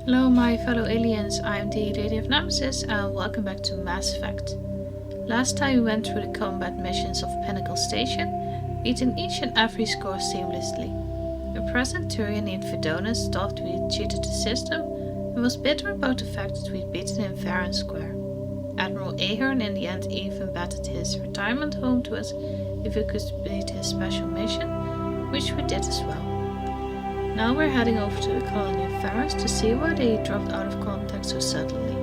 Hello my fellow aliens, I'm the LadyofNemesis and welcome back to Mass Effect. Last time we went through the combat missions of Pinnacle Station, beating each and every score seamlessly. The present Turian named Vidonus thought we had cheated the system and was bitter about the fact that we'd beaten him fair and square. Admiral Ahern in the end even betted his retirement home to us if we could beat his special mission, which we did as well. Now we're heading over to the colony of Feros to see why they dropped out of contact so suddenly.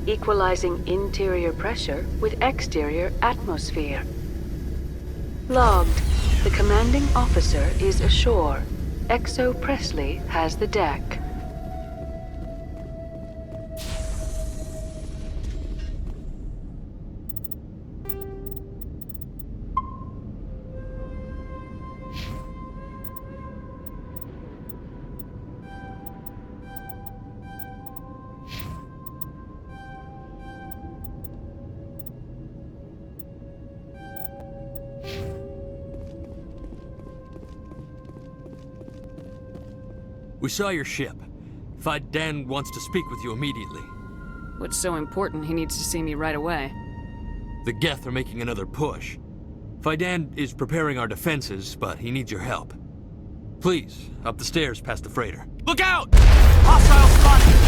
Equalizing interior pressure with exterior atmosphere. Logged. The commanding officer is ashore. Exo Presley has the deck. We saw your ship. Feros wants to speak with you immediately. What's so important he needs to see me right away? The Geth are making another push. Feros is preparing our defenses, but he needs your help. Please, up the stairs past the freighter. Look out! Hostile spotted!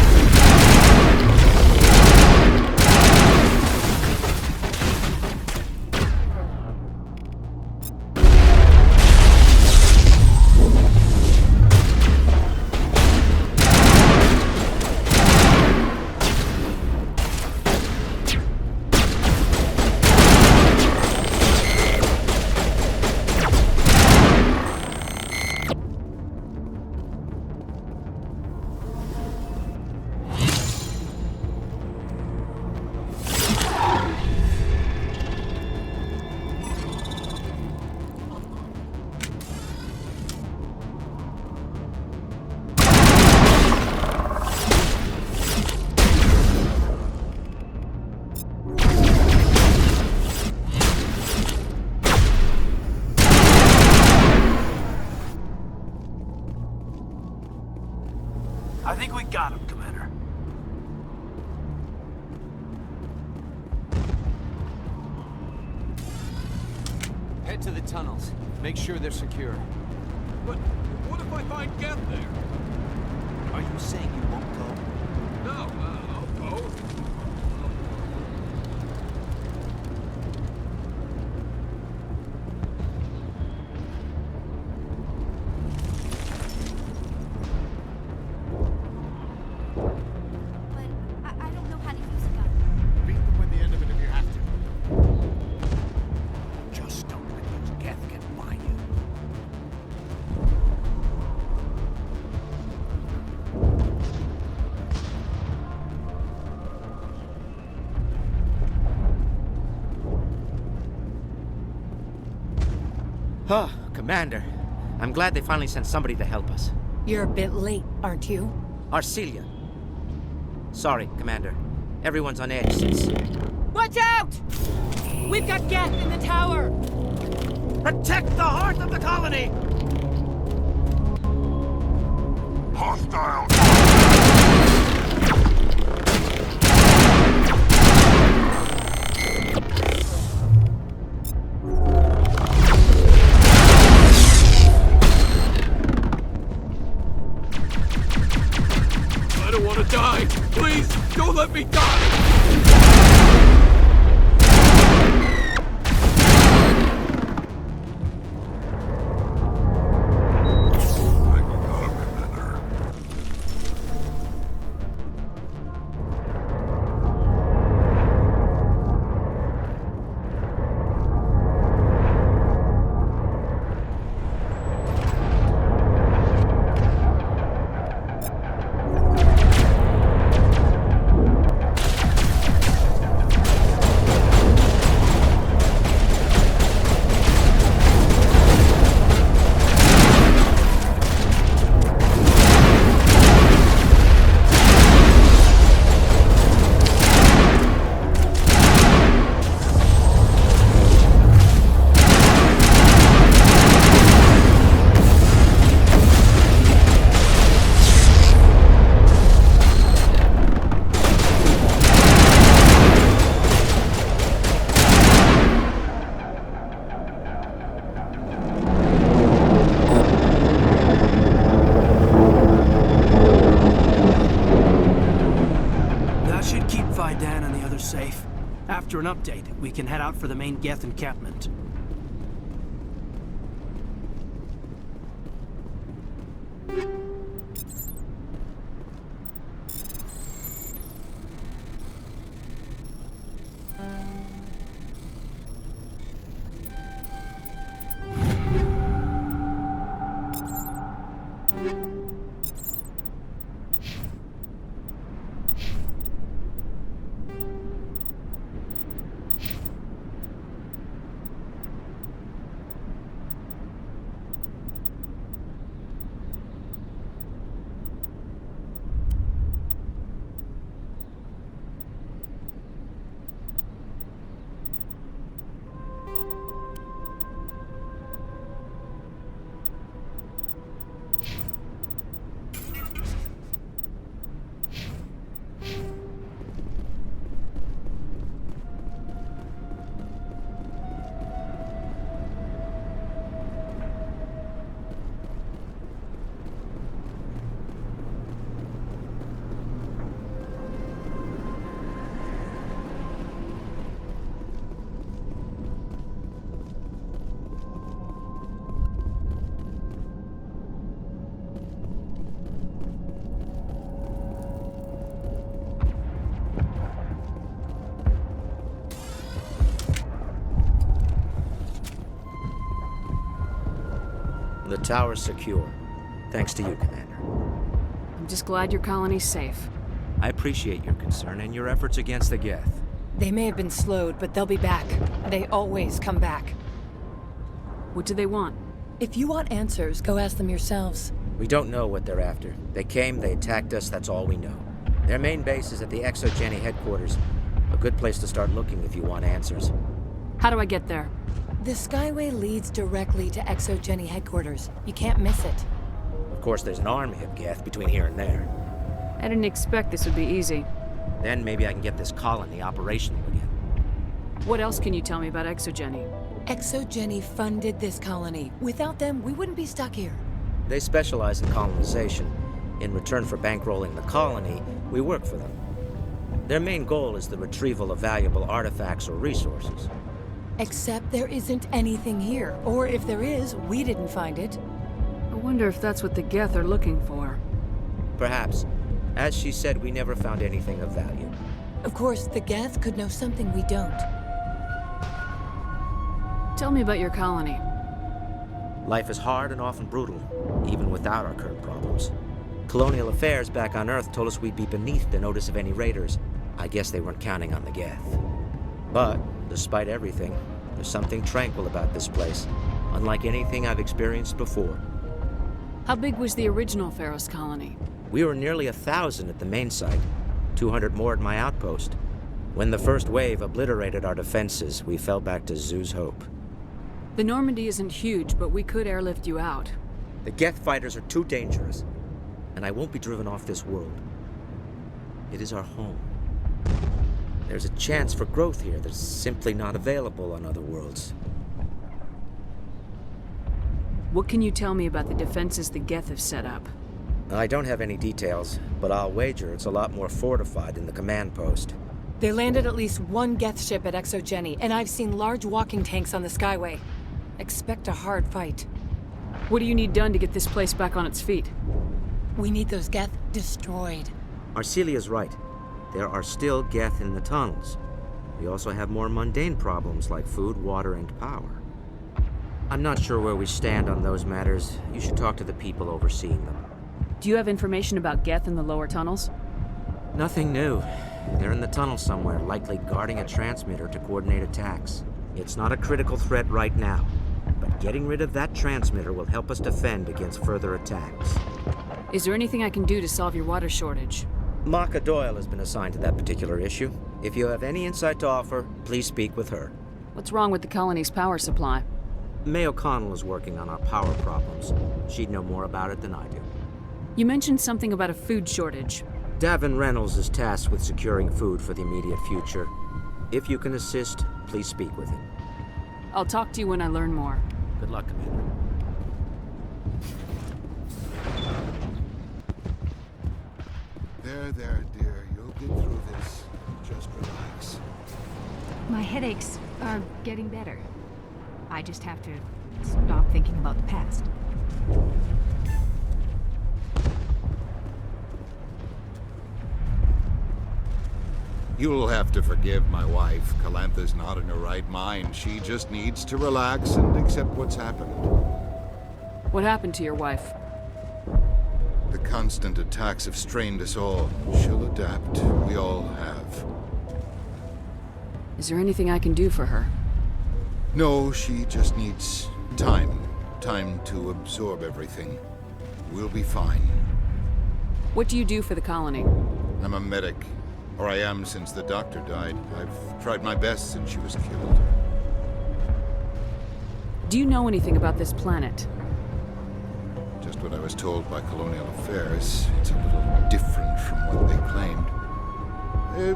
think we got him, Commander. Head to the tunnels. Make sure they're secure. But what if I find Geth there? Are you saying you won't go? No, I'll go. But I don't know how to use a gun. Beat them with the end of it if you have to. Just don't let those Geth get by you. Oh, Commander. I'm glad they finally sent somebody to help us. You're a bit late, aren't you? Arcelia. Sorry, Commander. Everyone's on edge since... Watch out! We've got Geth in the tower! Protect the heart of the colony! Hostile! I don't want to die. Please, don't let me die. Feros and the others safe. After an update, we can head out for the main Geth encampment. The tower's secure. Thanks to you, Commander. I'm just glad your colony's safe. I appreciate your concern and your efforts against the Geth. They may have been slowed, but they'll be back. They always come back. What do they want? If you want answers, go ask them yourselves. We don't know what they're after. They came, they attacked us, that's all we know. Their main base is at the ExoGeni headquarters. A good place to start looking if you want answers. How do I get there? The Skyway leads directly to ExoGeni headquarters. You can't miss it. Of course, there's an army of Geth between here and there. I didn't expect this would be easy. Then maybe I can get this colony operational again. What else can you tell me about Exogeny? Exogeny funded this colony. Without them, we wouldn't be stuck here. They specialize in colonization. In return for bankrolling the colony, we work for them. Their main goal is the retrieval of valuable artifacts or resources. Except there isn't anything here. Or if there is, we didn't find it. I wonder if that's what the Geth are looking for. Perhaps. As she said, we never found anything of value. Of course, the Geth could know something we don't. Tell me about your colony. Life is hard and often brutal, even without our current problems. Colonial affairs back on Earth told us we'd be beneath the notice of any raiders. I guess they weren't counting on the Geth. But, despite everything, there's something tranquil about this place, unlike anything I've experienced before. How big was the original Feros colony? We were nearly 1,000 at the main site, 200 more at my outpost. When the first wave obliterated our defenses, we fell back to Zoo's Hope. The Normandy isn't huge, but we could airlift you out. The Geth fighters are too dangerous, and I won't be driven off this world. It is our home. There's a chance for growth here that's simply not available on other worlds. What can you tell me about the defenses the Geth have set up? I don't have any details, but I'll wager it's a lot more fortified than the command post. They landed at least one Geth ship at Exogeny, and I've seen large walking tanks on the Skyway. Expect a hard fight. What do you need done to get this place back on its feet? We need those Geth destroyed. Arcelia's right. There are still Geth in the tunnels. We also have more mundane problems like food, water, and power. I'm not sure where we stand on those matters. You should talk to the people overseeing them. Do you have information about Geth in the lower tunnels? Nothing new. They're in the tunnel somewhere, likely guarding a transmitter to coordinate attacks. It's not a critical threat right now, but getting rid of that transmitter will help us defend against further attacks. Is there anything I can do to solve your water shortage? Maka Doyle has been assigned to that particular issue. If you have any insight to offer, please speak with her. What's wrong with the colony's power supply? May O'Connell is working on our power problems. She'd know more about it than I do. You mentioned something about a food shortage. Davin Reynolds is tasked with securing food for the immediate future. If you can assist, please speak with him. I'll talk to you when I learn more. Good luck, Commander. There, dear. You'll get through this. Just relax. My headaches are getting better. I just have to stop thinking about the past. You'll have to forgive my wife. Calantha's not in her right mind. She just needs to relax and accept what's happened. What happened to your wife? The constant attacks have strained us all. She'll adapt. We all have. Is there anything I can do for her? No, she just needs time. Time to absorb everything. We'll be fine. What do you do for the colony? I'm a medic. Or I am since the doctor died. I've tried my best since she was killed. Do you know anything about this planet? Just what I was told by Colonial Affairs. It's a little different from what they claimed.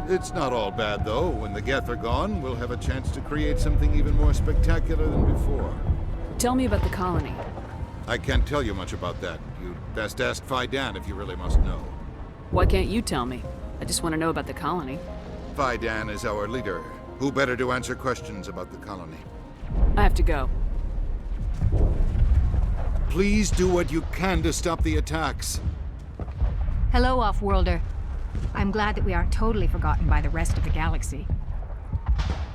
It's not all bad, though. When the Geth are gone, we'll have a chance to create something even more spectacular than before. Tell me about the colony. I can't tell you much about that. You'd best ask Fidan if you really must know. Why can't you tell me? I just want to know about the colony. Fidan is our leader. Who better to answer questions about the colony? I have to go. Please do what you can to stop the attacks. Hello, Off-Worlder. I'm glad that we aren't totally forgotten by the rest of the galaxy.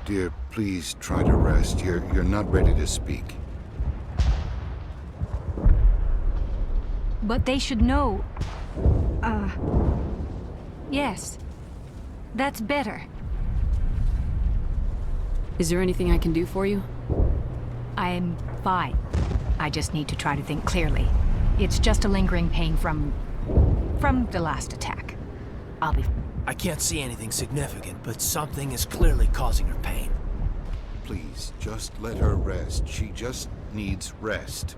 Dear, please try to rest. You're not ready to speak. But they should know... Yes. That's better. Is there anything I can do for you? I'm fine. I just need to try to think clearly. It's just a lingering pain from the last attack. I'll be... I can't see anything significant, but something is clearly causing her pain. Please, just let her rest. She just needs rest.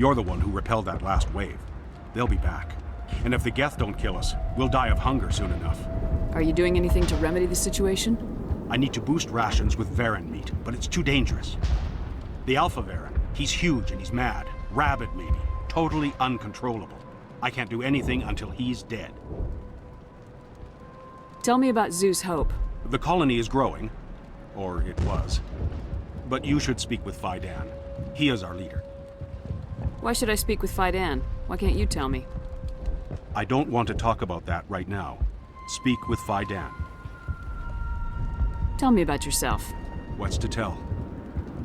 You're the one who repelled that last wave. They'll be back. And if the Geth don't kill us, we'll die of hunger soon enough. Are you doing anything to remedy the situation? I need to boost rations with Varen meat, but it's too dangerous. The Alpha Varen, he's huge and he's mad. Rabid, maybe. Totally uncontrollable. I can't do anything until he's dead. Tell me about Zeus Hope. The colony is growing. Or it was. But you should speak with Feros. He is our leader. Why should I speak with Feros? Why can't you tell me? I don't want to talk about that right now. Speak with Feros. Tell me about yourself. What's to tell?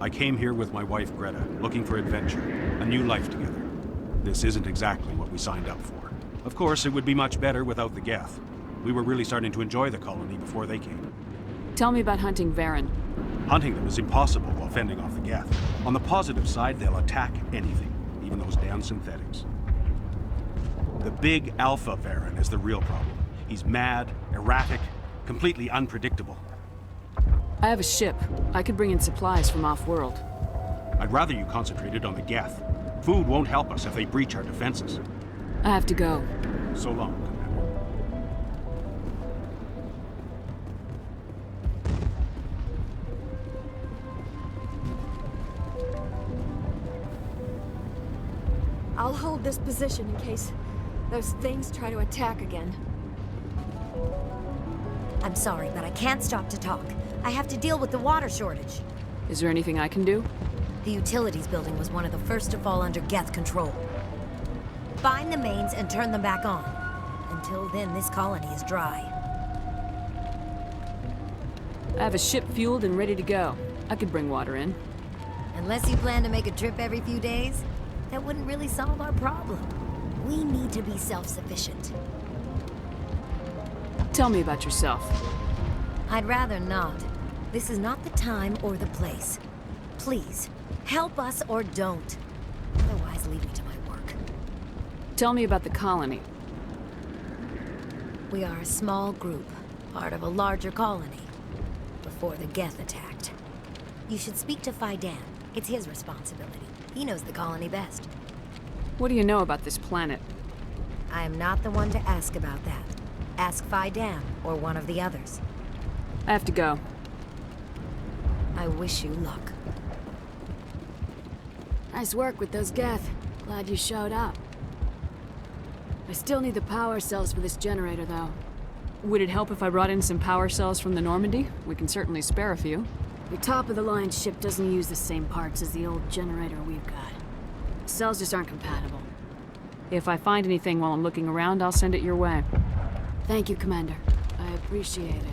I came here with my wife Greta, looking for adventure, a new life together. This isn't exactly what we signed up for. Of course, it would be much better without the Geth. We were really starting to enjoy the colony before they came. Tell me about hunting Varen. Hunting them is impossible while fending off the Geth. On the positive side, they'll attack anything, even those damn synthetics. The big Alpha Varen is the real problem. He's mad, erratic, completely unpredictable. I have a ship. I could bring in supplies from off-world. I'd rather you concentrated on the Geth. Food won't help us if they breach our defenses. I have to go. So long, Commander. I'll hold this position in case those things try to attack again. I'm sorry, but I can't stop to talk. I have to deal with the water shortage. Is there anything I can do? The utilities building was one of the first to fall under Geth control. Find the mains and turn them back on. Until then, this colony is dry. I have a ship fueled and ready to go. I could bring water in. Unless you plan to make a trip every few days, that wouldn't really solve our problem. We need to be self-sufficient. Tell me about yourself. I'd rather not. This is not the time or the place. Please, help us or don't. Otherwise, leave me to my work. Tell me about the colony. We are a small group, part of a larger colony, before the Geth attacked. You should speak to Feros. It's his responsibility. He knows the colony best. What do you know about this planet? I am not the one to ask about that. Ask Feros or one of the others. I have to go. I wish you luck. Nice work with those Geth. Glad you showed up. I still need the power cells for this generator, though. Would it help if I brought in some power cells from the Normandy? We can certainly spare a few. Your top-of-the-line ship doesn't use the same parts as the old generator we've got. The cells just aren't compatible. If I find anything while I'm looking around, I'll send it your way. Thank you, Commander. I appreciate it.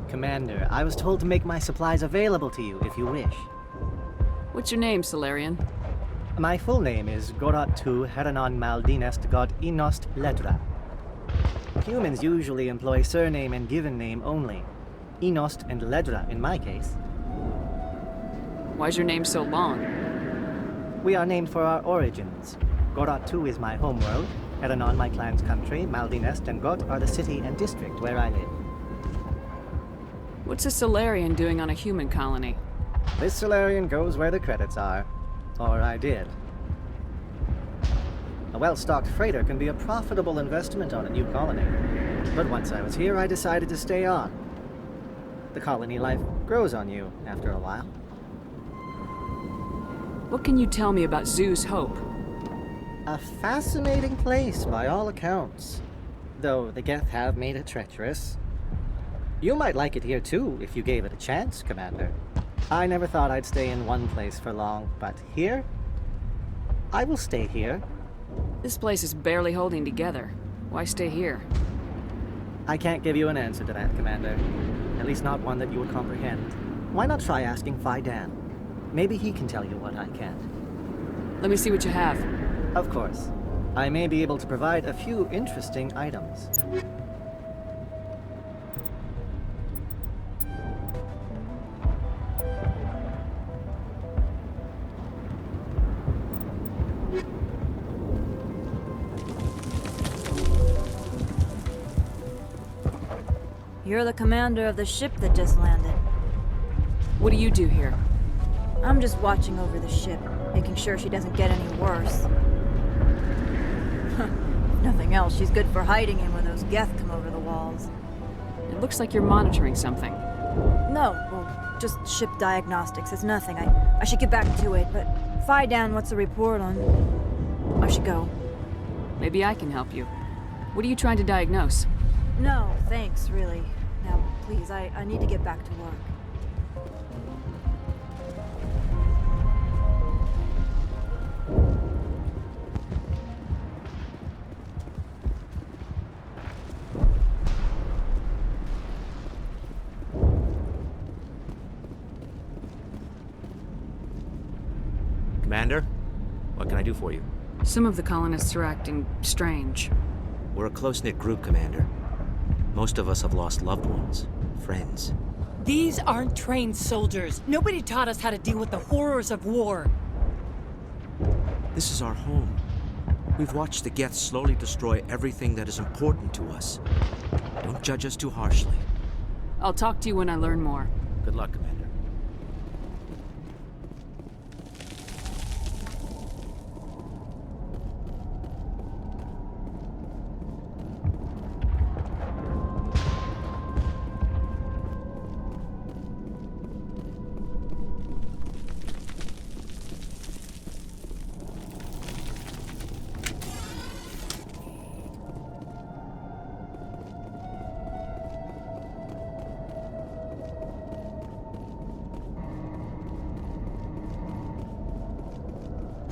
Commander, I was told to make my supplies available to you if you wish. What's your name, Solarian? My full name is Goratu Heranon Maldinest God Inost Ledra. Humans usually employ surname and given name only. Inost and Ledra in my case. Why's your name so long? We are named for our origins. Goratu is my homeworld, Heranon my clan's country, Maldinest and God are the city and district where I live. What's a Solarian doing on a human colony? This Solarian goes where the credits are. Or I did. A well-stocked freighter can be a profitable investment on a new colony. But once I was here, I decided to stay on. The colony life grows on you after a while. What can you tell me about Zeus Hope? A fascinating place by all accounts. Though the Geth have made it treacherous. You might like it here too, if you gave it a chance, Commander. I never thought I'd stay in one place for long, but here? I will stay here. This place is barely holding together. Why stay here? I can't give you an answer to that, Commander. At least not one that you would comprehend. Why not try asking Feros? Maybe he can tell you what I can't. Let me see what you have. Of course. I may be able to provide a few interesting items. You're the commander of the ship that just landed. What do you do here? I'm just watching over the ship, making sure she doesn't get any worse. If nothing else, she's good for hiding in when those Geth come over the walls. It looks like you're monitoring something. No, well, just ship diagnostics. It's nothing. I should get back to it, but Feros, what's the report on? I should go. Maybe I can help you. What are you trying to diagnose? No, thanks, really. Now, please, I need to get back to work. Commander, what can I do for you? Some of the colonists are acting strange. We're a close-knit group, Commander. Most of us have lost loved ones, friends. These aren't trained soldiers. Nobody taught us how to deal with the horrors of war. This is our home. We've watched the Geth slowly destroy everything that is important to us. Don't judge us too harshly. I'll talk to you when I learn more. Good luck, Commander.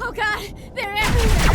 Oh god, they're everywhere!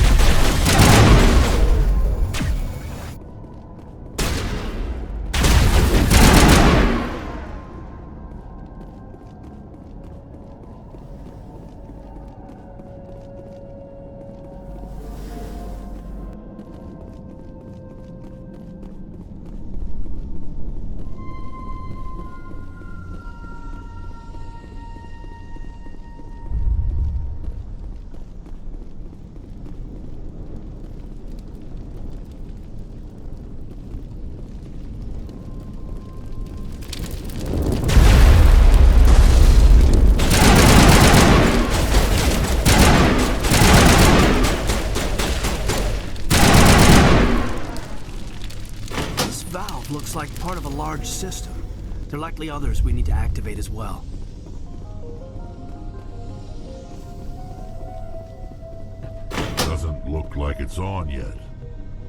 Looks like part of a large system. There are likely others we need to activate as well. Doesn't look like it's on yet.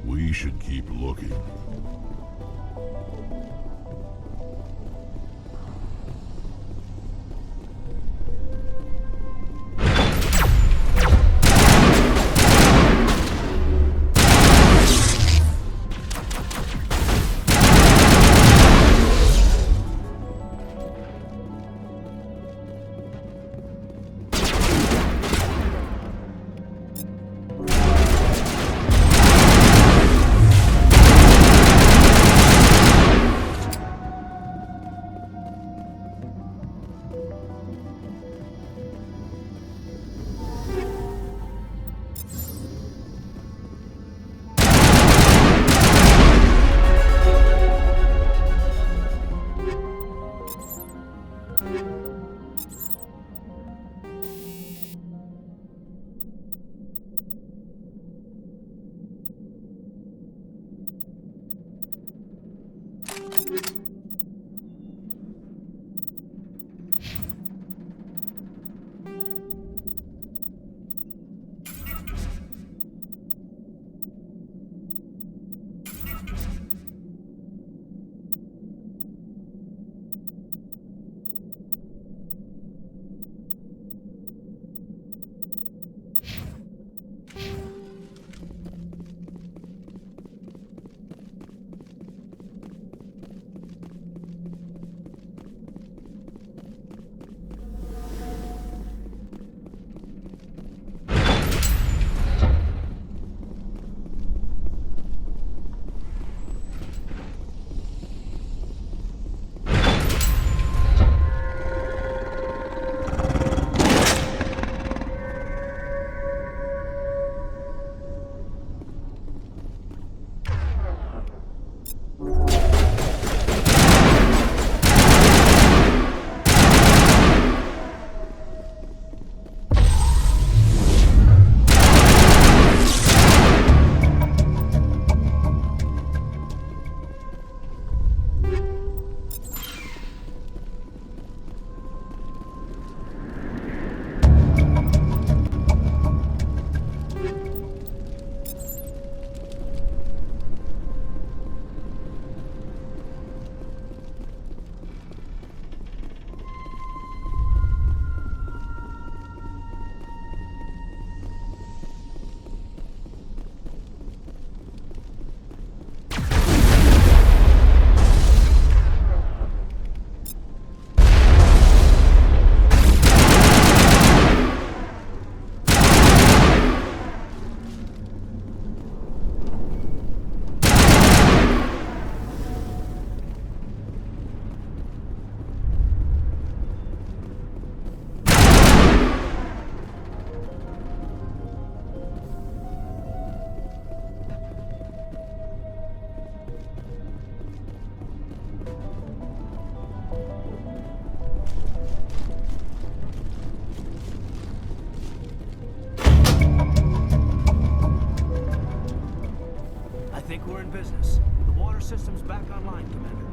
We should keep looking. business. The water system's back online, Commander.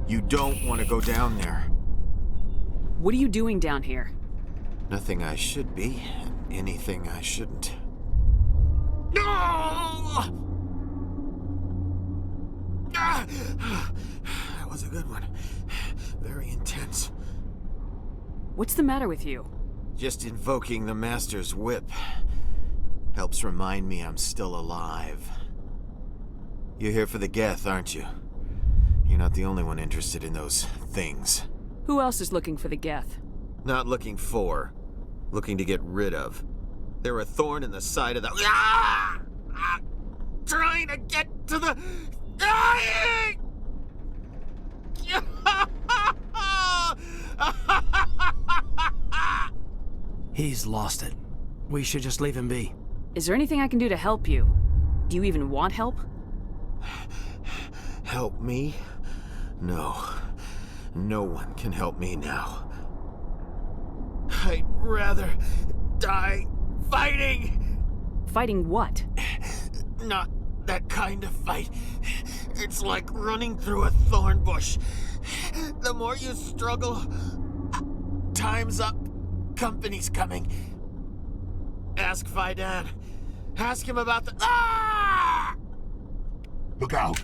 You don't want to go down there. What are you doing down here? Nothing I should be, and anything I shouldn't. No! That was a good one. Very intense. What's the matter with you? Just invoking the Master's whip helps remind me I'm still alive. You're here for the Geth, aren't you? You're not the only one interested in those things. Who else is looking for the Geth? Not looking for. Looking to get rid of. They're a thorn in the side of the... Ah! Ah! Trying to get to the... Dying! He's lost it. We should just leave him be. Is there anything I can do to help you? Do you even want help? Help me? No. No one can help me now. I'd rather die fighting! Fighting what? Not that kind of fight. It's like running through a thorn bush. The more you struggle, time's up. Company's coming. Ask Faidan. Ask him about the... Ah! Look out!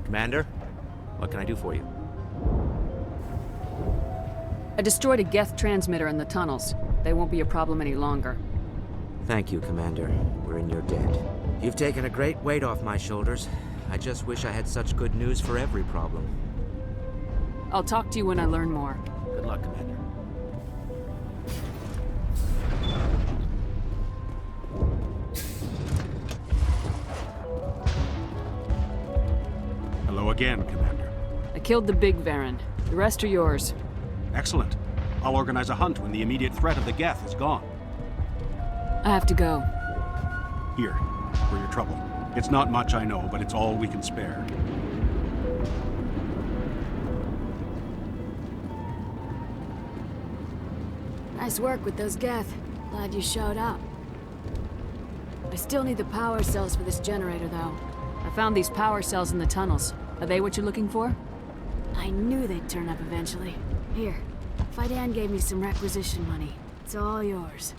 Commander, what can I do for you? I destroyed a Geth transmitter in the tunnels. They won't be a problem any longer. Thank you, Commander. We're in your debt. You've taken a great weight off my shoulders. I just wish I had such good news for every problem. I'll talk to you when I learn more. Good luck, Commander. Hello again, Commander. I killed the big Varen. The rest are yours. Excellent. I'll organize a hunt when the immediate threat of the Geth is gone. I have to go. Here, for your trouble. It's not much, I know, but it's all we can spare. Nice work with those Geth. Glad you showed up. I still need the power cells for this generator, though. I found these power cells in the tunnels. Are they what you're looking for? I knew they'd turn up eventually. Here, Fidan gave me some requisition money. It's all yours.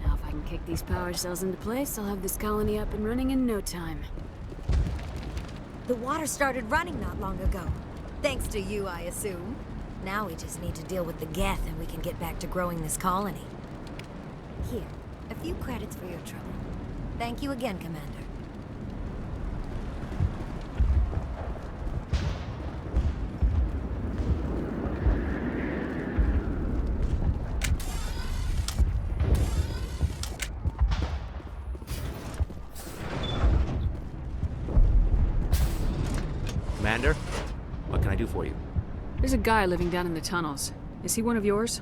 Now if I can kick these power cells into place, I'll have this colony up and running in no time. The water started running not long ago. Thanks to you, I assume. Now we just need to deal with the Geth and we can get back to growing this colony. Here, a few credits for your trouble. Thank you again, Commander. Commander, what can I do for you? There's a guy living down in the tunnels. Is he one of yours?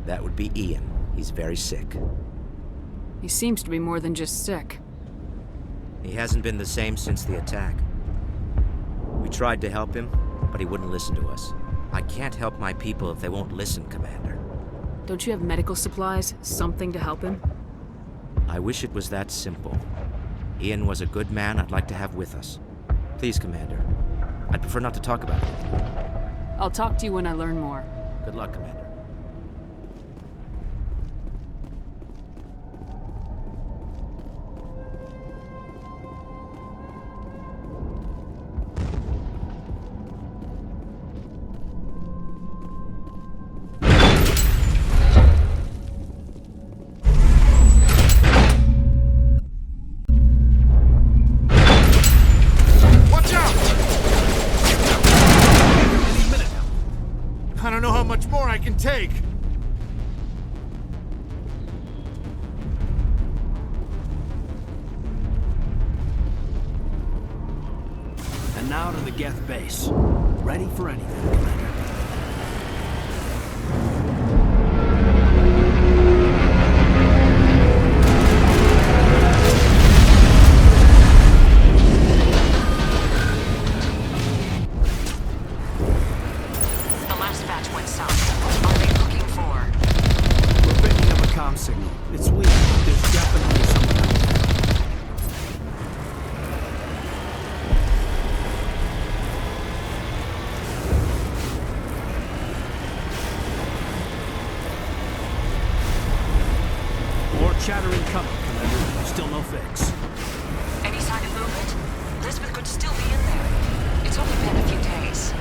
That would be Ian. He's very sick. He seems to be more than just sick. He hasn't been the same since the attack. We tried to help him, but he wouldn't listen to us. I can't help my people if they won't listen, Commander. Don't you have medical supplies? Something to help him? I wish it was that simple. Ian was a good man I'd like to have with us. Please, Commander. I'd prefer not to talk about it. I'll talk to you when I learn more. Good luck, Commander. Take. And now to the Geth base. Ready for anything, Commander. Signal. It's weak, but there's definitely something out there. More chattering coming, Commander. Still no fix. Any sign of movement? Elizabeth could still be in there. It's only been a few days.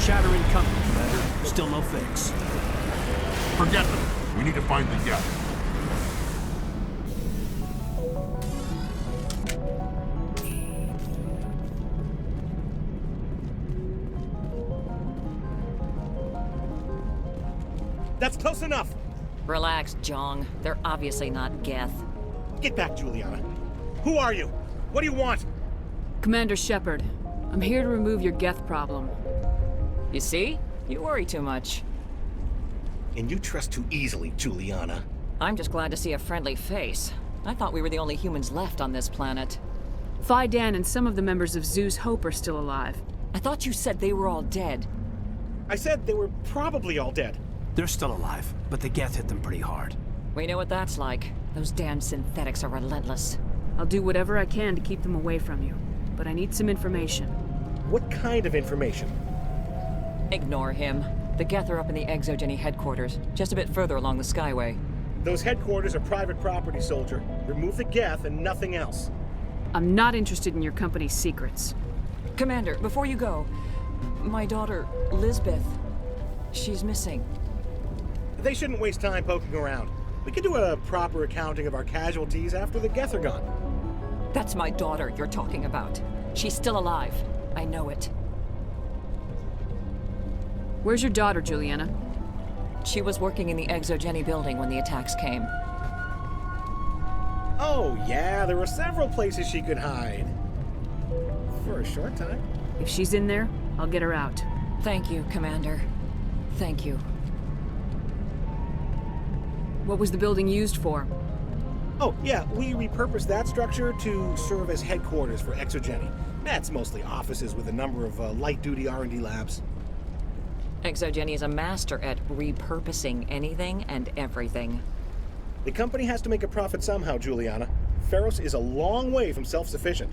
Chattering coming, Commander. Still no fix. Forget them. We need to find the Geth. That's close enough! Relax, Jong. They're obviously not Geth. Get back, Juliana. Who are you? What do you want? Commander Shepard, I'm here to remove your Geth problem. You see? You worry too much. And you trust too easily, Juliana. I'm just glad to see a friendly face. I thought we were the only humans left on this planet. Feros and some of the members of Zeus Hope are still alive. I thought you said they were all dead. I said they were probably all dead. They're still alive, but the Geth hit them pretty hard. We know what that's like. Those damn synthetics are relentless. I'll do whatever I can to keep them away from you, but I need some information. What kind of information? Ignore him. The Geth are up in the Exogeny headquarters, just a bit further along the Skyway. Those headquarters are private property, soldier. Remove the Geth and nothing else. I'm not interested in your company's secrets. Commander, before you go, my daughter, Lisbeth, she's missing. They shouldn't waste time poking around. We can do a proper accounting of our casualties after the Geth are gone. That's my daughter you're talking about. She's still alive. I know it. Where's your daughter, Juliana? She was working in the Exogeny building when the attacks came. Oh, yeah, there were several places she could hide. For a short time. If she's in there, I'll get her out. Thank you, Commander. Thank you. What was the building used for? Oh, yeah, we repurposed that structure to serve as headquarters for Exogeny. That's mostly offices with a number of light-duty R&D labs. Exogeny is a master at repurposing anything and everything. The company has to make a profit somehow, Juliana. Feros is a long way from self-sufficient.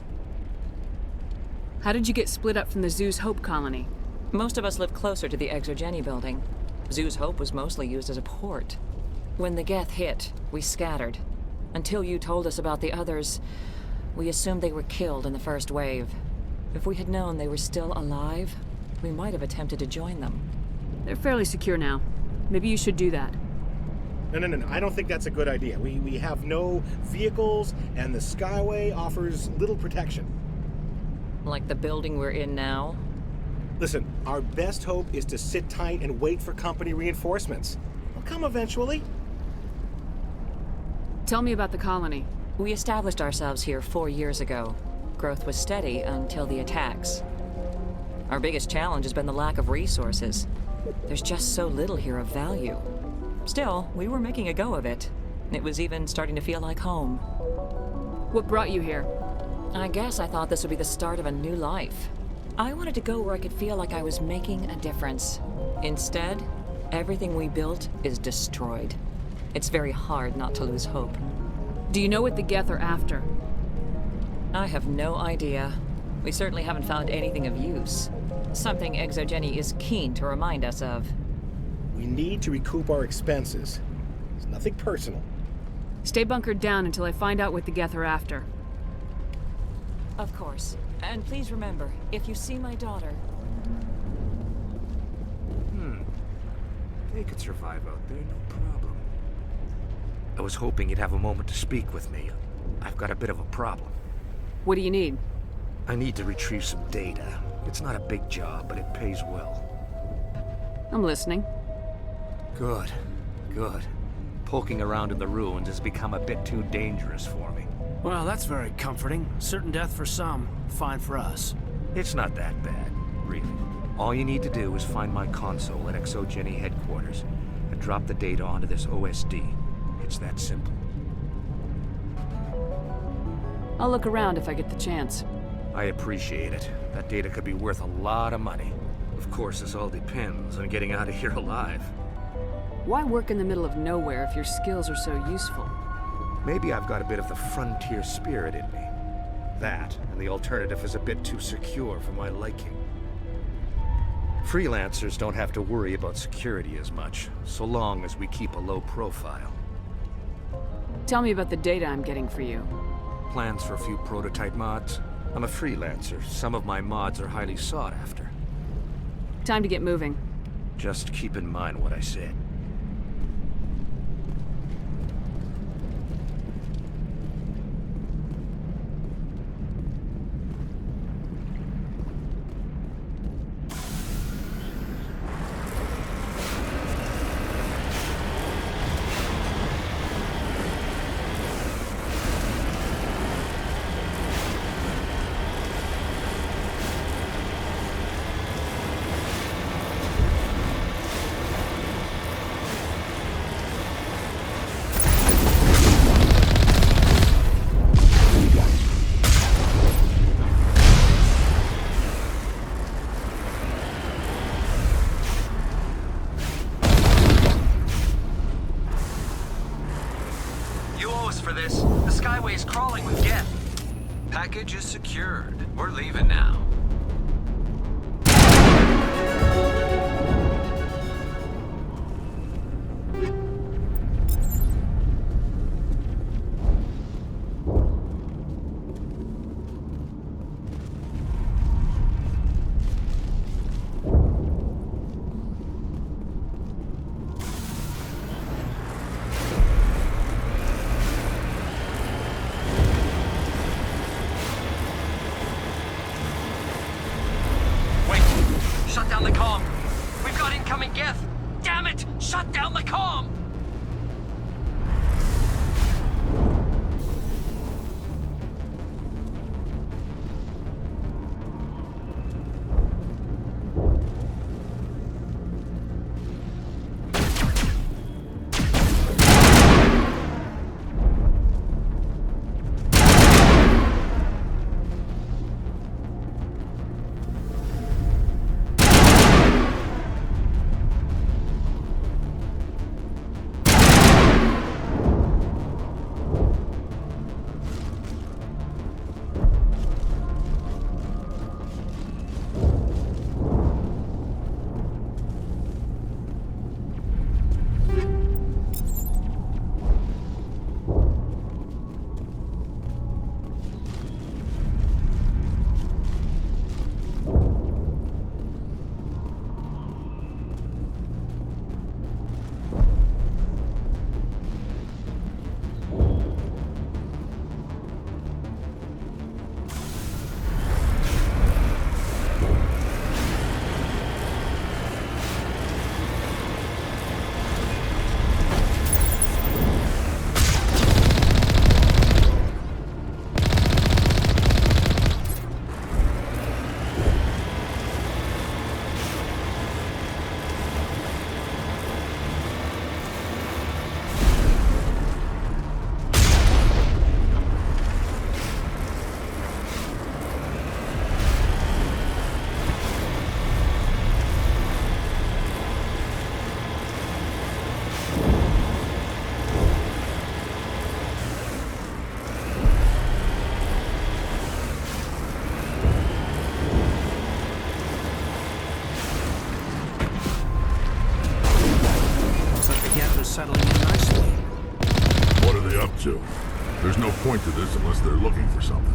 How did you get split up from the Zeus Hope colony? Most of us lived closer to the Exogeny building. Zeus Hope was mostly used as a port. When the Geth hit, we scattered. Until you told us about the others, we assumed they were killed in the first wave. If we had known they were still alive, we might have attempted to join them. They're fairly secure now. Maybe you should do that. No. I don't think that's a good idea. We have no vehicles, and the Skyway offers little protection. Like the building we're in now? Listen, our best hope is to sit tight and wait for company reinforcements. They'll come eventually. Tell me about the colony. We established ourselves here 4 years ago. Growth was steady until the attacks. Our biggest challenge has been the lack of resources. There's just so little here of value. Still, we were making a go of it. It was even starting to feel like home. What brought you here? I guess I thought this would be the start of a new life. I wanted to go where I could feel like I was making a difference. Instead, everything we built is destroyed. It's very hard not to lose hope. Do you know what the Geth are after? I have no idea. We certainly haven't found anything of use. Something Exogeny is keen to remind us of. We need to recoup our expenses. It's nothing personal. Stay bunkered down until I find out what the Geth are after. Of course. And please remember, if you see my daughter... They could survive out there, no problem. I was hoping you'd have a moment to speak with me. I've got a bit of a problem. What do you need? I need to retrieve some data. It's not a big job, but it pays well. I'm listening. Good. Poking around in the ruins has become a bit too dangerous for me. Well, that's very comforting. Certain death for some, fine for us. It's not that bad, really. All you need to do is find my console at Exogeny headquarters and drop the data onto this OSD. It's that simple. I'll look around if I get the chance. I appreciate it. That data could be worth a lot of money. Of course, this all depends on getting out of here alive. Why work in the middle of nowhere if your skills are so useful? Maybe I've got a bit of the frontier spirit in me. That, and the alternative is a bit too secure for my liking. Freelancers don't have to worry about security as much, so long as we keep a low profile. Tell me about the data I'm getting for you. Plans for a few prototype mods? I'm a freelancer. Some of my mods are highly sought after. Time to get moving. Just keep in mind what I said. Bridge is secured. We're leaving now. Shut down the comm! We've got incoming Geth! Damn it! Shut down the comm! Settling in nicely. What are they up to? There's no point to this unless they're looking for something.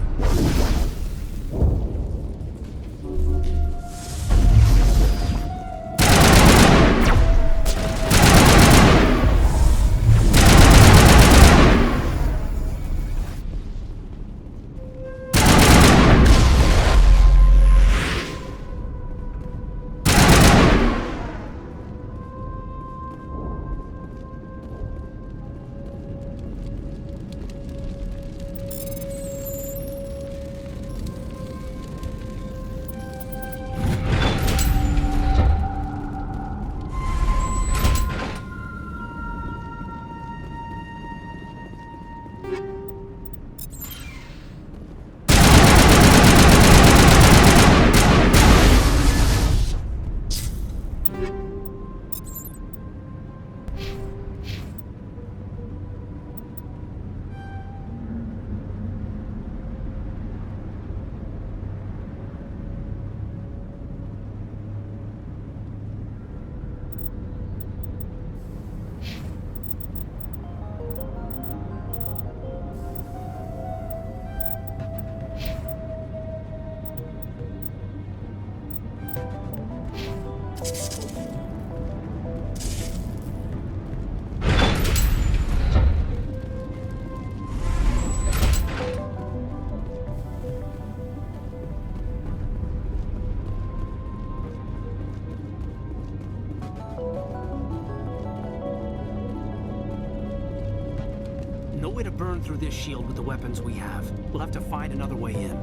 No way to burn through this shield with the weapons we have. We'll have to find another way in.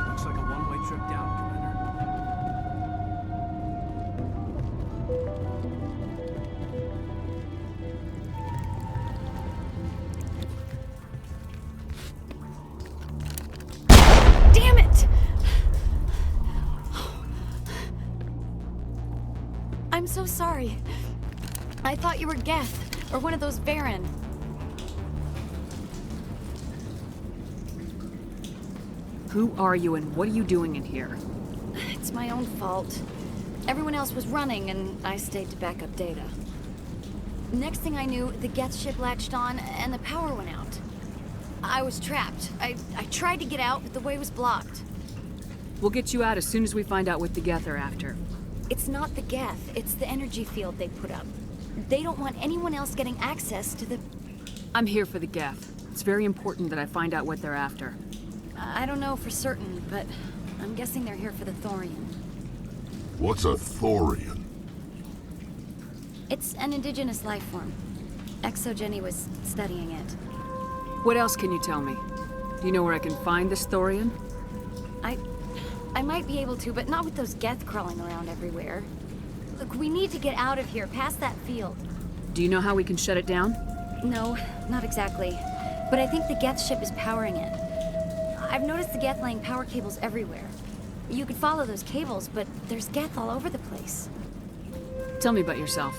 Looks like a one-way trip down, Commander. Damn it! I'm so sorry. I thought you were Geth, or one of those Varen. Who are you and what are you doing in here? It's my own fault. Everyone else was running, and I stayed to back up data. Next thing I knew, the Geth ship latched on, and the power went out. I was trapped. I tried to get out, but the way was blocked. We'll get you out as soon as we find out what the Geth are after. It's not the Geth, it's the energy field they put up. They don't want anyone else getting access to the... I'm here for the Geth. It's very important that I find out what they're after. I don't know for certain, but I'm guessing they're here for the Thorian. What's a Thorian? It's an indigenous life form. ExoGenny was studying it. What else can you tell me? Do you know where I can find this Thorian? I might be able to, but not with those Geth crawling around everywhere. Look, we need to get out of here, past that field. Do you know how we can shut it down? No, not exactly. But I think the Geth ship is powering it. I've noticed the Geth laying power cables everywhere. You could follow those cables, but there's Geth all over the place. Tell me about yourself.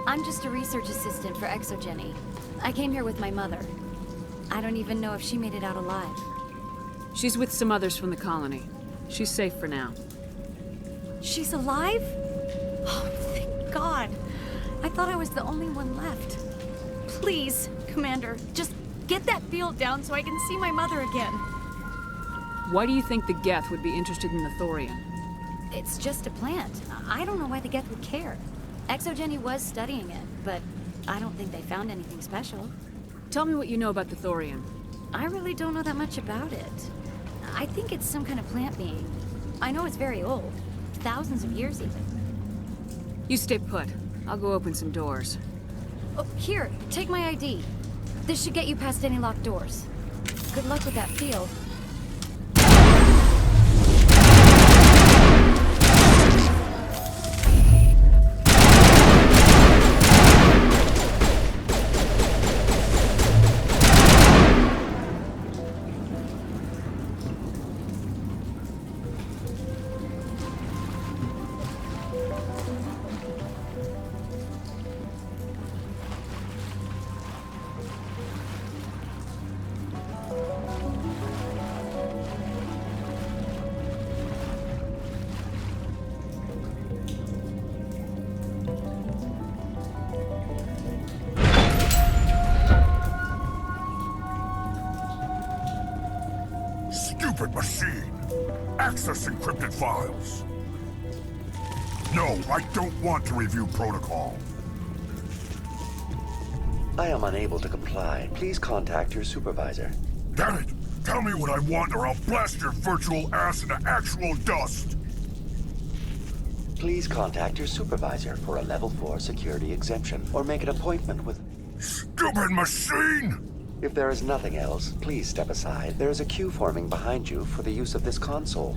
I'm just a research assistant for ExoGenny. I came here with my mother. I don't even know if she made it out alive. She's with some others from the colony. She's safe for now. She's alive? Oh, thank God. I thought I was the only one left. Please, Commander, just get that field down so I can see my mother again. Why do you think the Geth would be interested in the Thorian? It's just a plant. I don't know why the Geth would care. ExoGenny was studying it, but I don't think they found anything special. Tell me what you know about the Thorian. I really don't know that much about it. I think it's some kind of plant being. I know it's very old. Thousands of years even. You stay put. I'll go open some doors. Oh, here, take my ID. This should get you past any locked doors. Good luck with that field. Stupid machine! Access encrypted files! No, I don't want to review protocol. I am unable to comply. Please contact your supervisor. Damn it! Tell me what I want or I'll blast your virtual ass into actual dust! Please contact your supervisor for a level 4 security exemption, or make an appointment with... Stupid machine! If there is nothing else, please step aside. There is a queue forming behind you for the use of this console.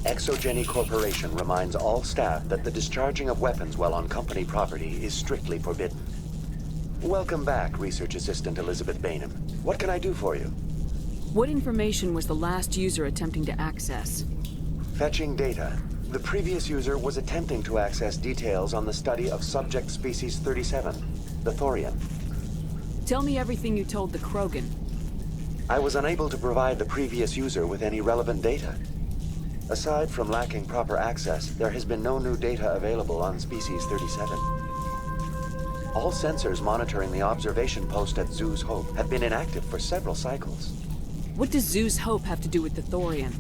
ExoGenny Corporation reminds all staff that the discharging of weapons while on company property is strictly forbidden. Welcome back, Research Assistant Elizabeth Bainham. What can I do for you? What information was the last user attempting to access? Fetching data. The previous user was attempting to access details on the study of subject species 37, the Thorian. Tell me everything you told the Krogan. I was unable to provide the previous user with any relevant data. Aside from lacking proper access, there has been no new data available on species 37. All sensors monitoring the observation post at Zoo's Hope have been inactive for several cycles. What does Zoo's Hope have to do with the Thorian?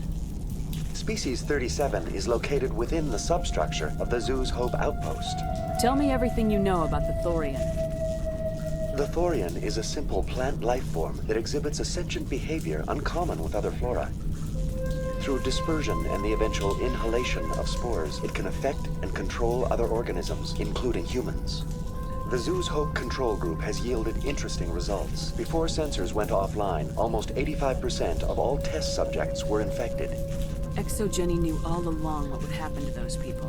Species 37 is located within the substructure of the Zoo's Hope outpost. Tell me everything you know about the Thorian. The Thorian is a simple plant life form that exhibits a sentient behavior uncommon with other flora. Through dispersion and the eventual inhalation of spores, it can affect and control other organisms, including humans. The Zoo's Hope control group has yielded interesting results. Before sensors went offline, almost 85% of all test subjects were infected. ExoGenny knew all along what would happen to those people.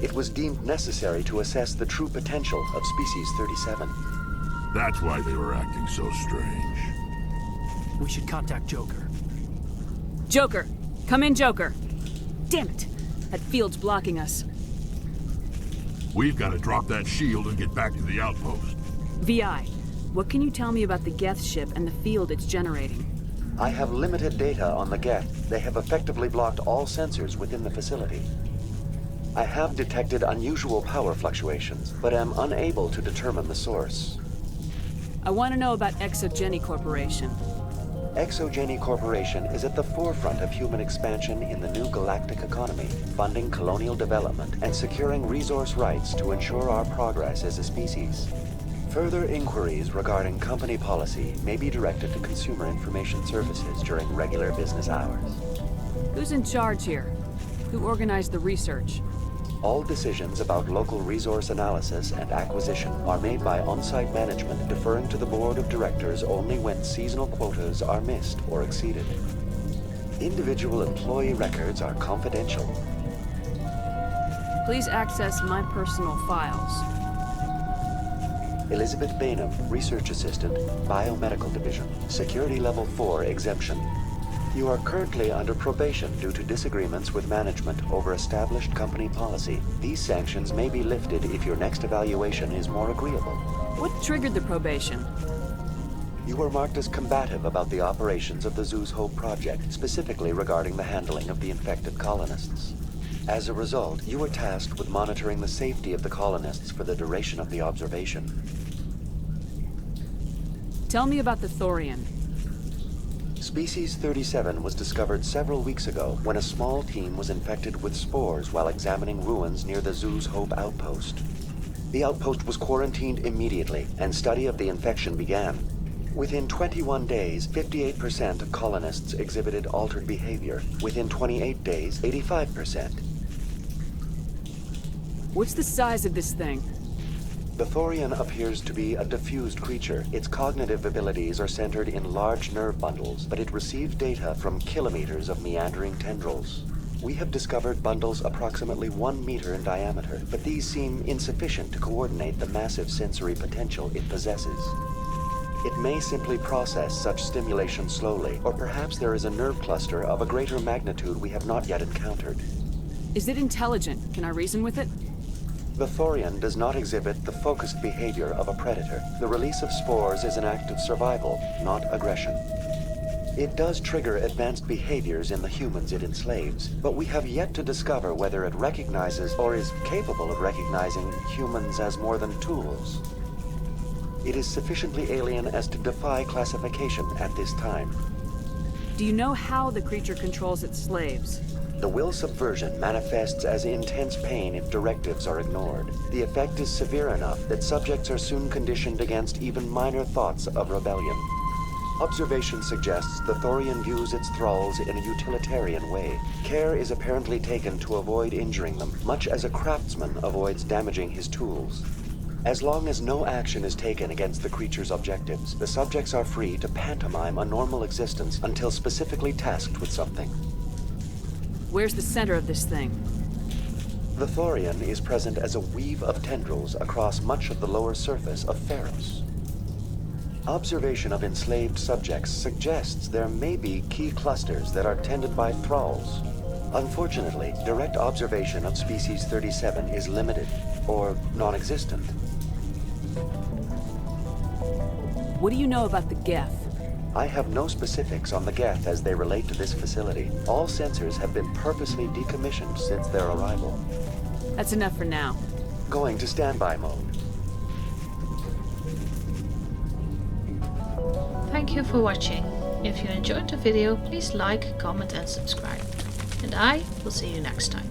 It was deemed necessary to assess the true potential of species 37. That's why they were acting so strange. We should contact Joker. Joker! Come in, Joker! Damn it! That field's blocking us. We've got to drop that shield and get back to the outpost. VI, what can you tell me about the Geth ship and the field it's generating? I have limited data on the Geth. They have effectively blocked all sensors within the facility. I have detected unusual power fluctuations, but am unable to determine the source. I want to know about Exogeny Corporation. Exogeny Corporation is at the forefront of human expansion in the new galactic economy, funding colonial development and securing resource rights to ensure our progress as a species. Further inquiries regarding company policy may be directed to Consumer Information Services during regular business hours. Who's in charge here? Who organized the research? All decisions about local resource analysis and acquisition are made by on-site management, deferring to the board of directors only when seasonal quotas are missed or exceeded. Individual employee records are confidential. Please access my personal files. Elizabeth Bainham, Research Assistant, Biomedical Division, Security Level 4 exemption. You are currently under probation due to disagreements with management over established company policy. These sanctions may be lifted if your next evaluation is more agreeable. What triggered the probation? You were marked as combative about the operations of the Zeus Hope project, specifically regarding the handling of the infected colonists. As a result, you were tasked with monitoring the safety of the colonists for the duration of the observation. Tell me about the Thorian. Species 37 was discovered several weeks ago when a small team was infected with spores while examining ruins near the Zeus Hope outpost. The outpost was quarantined immediately, and study of the infection began. Within 21 days, 58% of colonists exhibited altered behavior. Within 28 days, 85%. What's the size of this thing? The Thorian appears to be a diffused creature. Its cognitive abilities are centered in large nerve bundles, but it receives data from kilometers of meandering tendrils. We have discovered bundles approximately 1 meter in diameter, but these seem insufficient to coordinate the massive sensory potential it possesses. It may simply process such stimulation slowly, or perhaps there is a nerve cluster of a greater magnitude we have not yet encountered. Is it intelligent? Can I reason with it? The Thorian does not exhibit the focused behavior of a predator. The release of spores is an act of survival, not aggression. It does trigger advanced behaviors in the humans it enslaves, but we have yet to discover whether it recognizes or is capable of recognizing humans as more than tools. It is sufficiently alien as to defy classification at this time. Do you know how the creature controls its slaves? The will subversion manifests as intense pain if directives are ignored. The effect is severe enough that subjects are soon conditioned against even minor thoughts of rebellion. Observation suggests the Thorian views its thralls in a utilitarian way. Care is apparently taken to avoid injuring them, much as a craftsman avoids damaging his tools. As long as no action is taken against the creature's objectives, the subjects are free to pantomime a normal existence until specifically tasked with something. Where's the center of this thing? The Thorian is present as a weave of tendrils across much of the lower surface of Feros. Observation of enslaved subjects suggests there may be key clusters that are tended by thralls. Unfortunately, direct observation of species 37 is limited, or non-existent. What do you know about the Geth? I have no specifics on the Geth as they relate to this facility. All sensors have been purposely decommissioned since their arrival. That's enough for now. Going to standby mode. Thank you for watching. If you enjoyed the video, please like, comment and subscribe. And I will see you next time.